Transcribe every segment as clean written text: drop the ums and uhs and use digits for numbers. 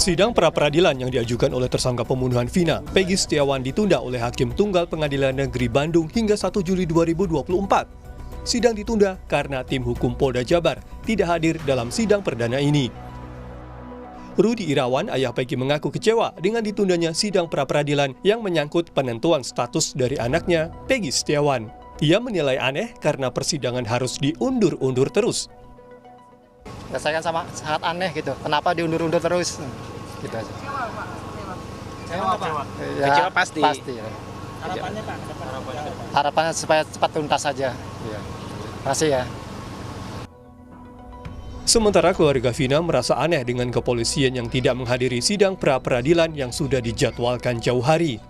Sidang pra-peradilan yang diajukan oleh tersangka pembunuhan Vina, Peggy Setiawan ditunda oleh Hakim Tunggal Pengadilan Negeri Bandung hingga 1 Juli 2024. Sidang ditunda karena tim hukum Polda Jabar tidak hadir dalam sidang perdana ini. Rudi Irawan, ayah Peggy, mengaku kecewa dengan ditundanya sidang pra-peradilan yang menyangkut penentuan status dari anaknya, Peggy Setiawan. Ia menilai aneh karena persidangan harus diundur-undur terus. Saya kan sangat aneh gitu, kenapa diundur-undur terus? Gitu aja. Kecewa Pak? Ya, Kecewa pasti. Ya. Harapannya Pak? Harapannya supaya cepat tuntas saja. Ya. Makasih ya. Sementara keluarga Vina merasa aneh dengan kepolisian yang tidak menghadiri sidang pra-peradilan yang sudah dijadwalkan jauh hari.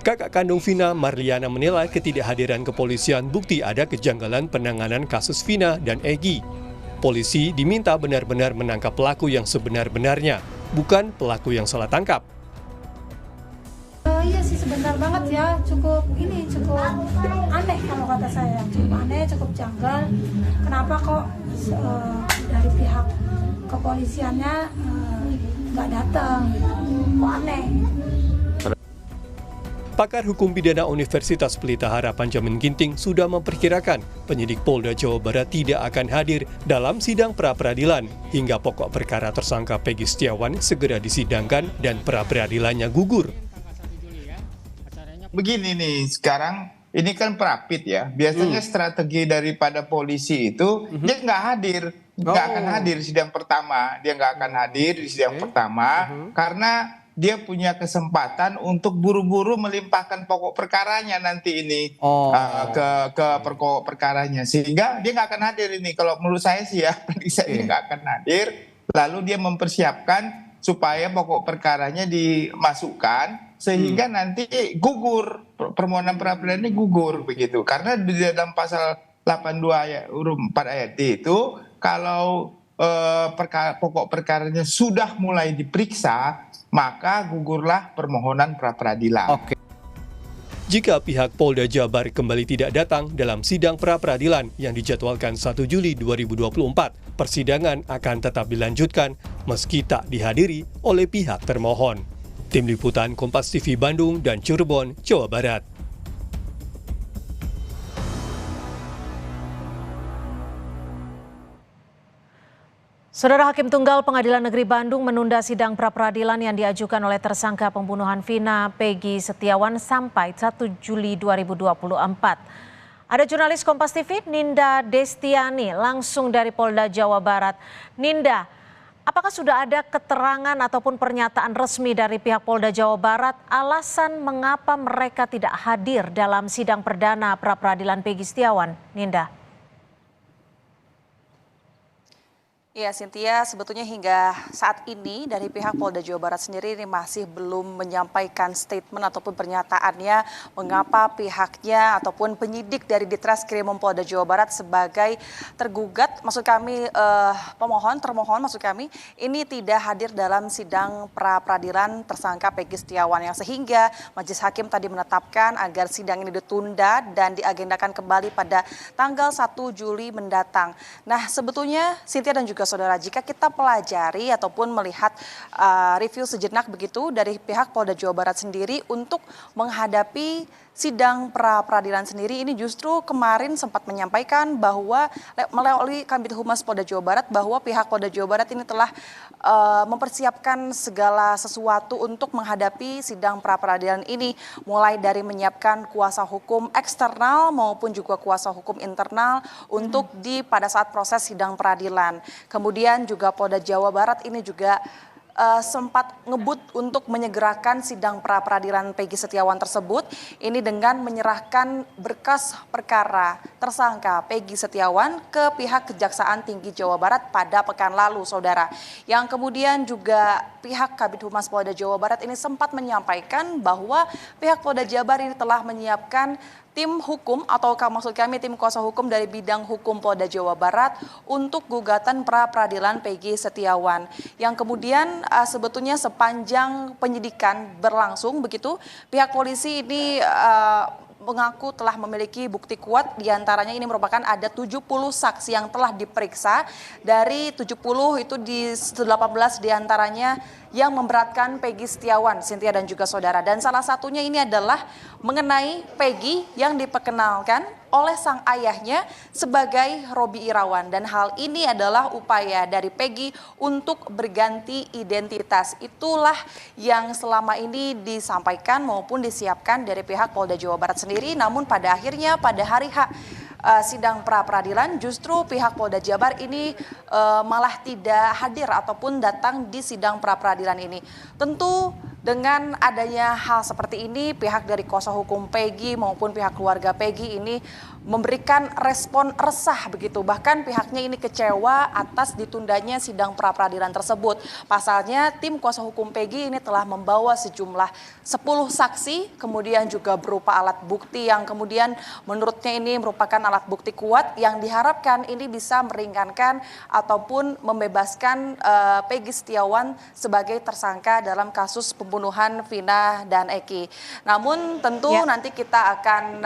Kakak kandung Vina, Marliana, menilai ketidakhadiran kepolisian bukti ada kejanggalan penanganan kasus Vina dan Egy. Polisi diminta benar-benar menangkap pelaku yang sebenar-benarnya, bukan pelaku yang salah tangkap. Iya sih, sebentar banget ya, cukup aneh kalau kata saya, cukup aneh, cukup janggal. Kenapa kok dari pihak kepolisiannya nggak datang? Kok aneh? Pakar Hukum Pidana Universitas Pelita Harapan Jamin Ginting sudah memperkirakan penyidik Polda Jawa Barat tidak akan hadir dalam sidang pra-peradilan hingga pokok perkara tersangka Peggy Setiawan segera disidangkan dan pra-peradilannya gugur. Begini nih, sekarang ini kan perapit ya. Biasanya strategi daripada polisi itu dia nggak hadir, nggak akan hadir di sidang pertama. Dia nggak akan hadir di sidang pertama karena dia punya kesempatan untuk buru-buru melimpahkan pokok perkaranya nanti ini ke pokok perkaranya, sehingga dia nggak akan hadir ini. Kalau menurut saya sih ya, dia nggak akan hadir. Lalu dia mempersiapkan supaya pokok perkaranya dimasukkan sehingga nanti gugur, permohonan pra-peradilan ini gugur begitu. Karena di dalam pasal 82 ayat huruf 4 ayat D itu kalau pokok perkaranya sudah mulai diperiksa, maka gugurlah permohonan pra-peradilan. Oke. Jika pihak Polda Jabar kembali tidak datang dalam sidang pra-peradilan yang dijadwalkan 1 Juli 2024, persidangan akan tetap dilanjutkan meski tak dihadiri oleh pihak termohon. Tim Liputan Kompas TV Bandung dan Cirebon, Jawa Barat. Saudara Hakim Tunggal Pengadilan Negeri Bandung menunda sidang pra-peradilan yang diajukan oleh tersangka pembunuhan Vina Peggy Setiawan sampai 1 Juli 2024. Ada jurnalis Kompas TV, Ninda Destiani, langsung dari Polda Jawa Barat. Ninda, apakah sudah ada keterangan ataupun pernyataan resmi dari pihak Polda Jawa Barat alasan mengapa mereka tidak hadir dalam sidang perdana pra-peradilan Peggy Setiawan? Ninda. Ya, Cynthia, sebetulnya hingga saat ini dari pihak Polda Jawa Barat sendiri ini masih belum menyampaikan statement ataupun pernyataannya mengapa pihaknya ataupun penyidik dari Ditreskrimum Polda Jawa Barat sebagai tergugat, maksud kami termohon maksud kami, ini tidak hadir dalam sidang pra-peradilan tersangka Peggy Setiawan, yang sehingga Majelis Hakim tadi menetapkan agar sidang ini ditunda dan diagendakan kembali pada tanggal 1 Juli mendatang. Nah, sebetulnya Cynthia dan juga saudara, jika kita pelajari ataupun melihat review sejenak begitu dari pihak Polda Jawa Barat sendiri untuk menghadapi sidang pra-peradilan sendiri, ini justru kemarin sempat menyampaikan bahwa melalui Kabid Humas Polda Jawa Barat bahwa pihak Polda Jawa Barat ini telah mempersiapkan segala sesuatu untuk menghadapi sidang pra-peradilan ini, mulai dari menyiapkan kuasa hukum eksternal maupun juga kuasa hukum internal untuk pada saat proses sidang peradilan. Kemudian juga Polda Jawa Barat ini juga sempat ngebut untuk menyegerakan sidang pra-peradilan Peggy Setiawan tersebut, ini dengan menyerahkan berkas perkara tersangka Peggy Setiawan ke pihak Kejaksaan Tinggi Jawa Barat pada pekan lalu, saudara. Yang kemudian juga pihak Kabid Humas Polda Jawa Barat ini sempat menyampaikan bahwa pihak Polda Jabar ini telah menyiapkan tim hukum atau maksud kami tim kuasa hukum dari bidang hukum Polda Jawa Barat untuk gugatan pra-peradilan Peggy Setiawan, yang kemudian sebetulnya sepanjang penyidikan berlangsung begitu, pihak polisi ini mengaku telah memiliki bukti kuat, diantaranya ini merupakan ada 70 saksi yang telah diperiksa. Dari 70 itu di 18 diantaranya yang memberatkan Peggy Setiawan, Cynthia dan juga saudara. Dan salah satunya ini adalah mengenai Peggy yang diperkenalkan oleh sang ayahnya sebagai Robi Irawan. Dan hal ini adalah upaya dari Peggy untuk berganti identitas. Itulah yang selama ini disampaikan maupun disiapkan dari pihak Polda Jawa Barat sendiri. Namun pada akhirnya pada hari sidang pra-peradilan justru pihak Polda Jabar ini malah tidak hadir ataupun datang di sidang pra-peradilan ini. Tentu dengan adanya hal seperti ini, pihak dari kuasa hukum Peggy maupun pihak keluarga Peggy ini memberikan respon resah begitu. Bahkan pihaknya ini kecewa atas ditundanya sidang pra-peradilan tersebut. Pasalnya tim kuasa hukum Peggy ini telah membawa sejumlah 10 saksi, kemudian juga berupa alat bukti yang kemudian menurutnya ini merupakan alat bukti kuat yang diharapkan ini bisa meringankan ataupun membebaskan Peggy Setiawan sebagai tersangka dalam kasus pembunuhan Vina dan Eki. Namun tentu nanti kita akan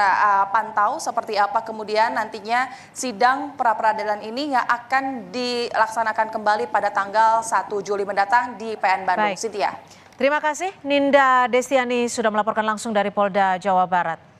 pantau seperti apa kemudian nantinya sidang pra-peradilan ini yang akan dilaksanakan kembali pada tanggal 1 Juli mendatang di PN Bandung. Baik. Cynthia. Terima kasih Ninda Destiani sudah melaporkan langsung dari Polda Jawa Barat.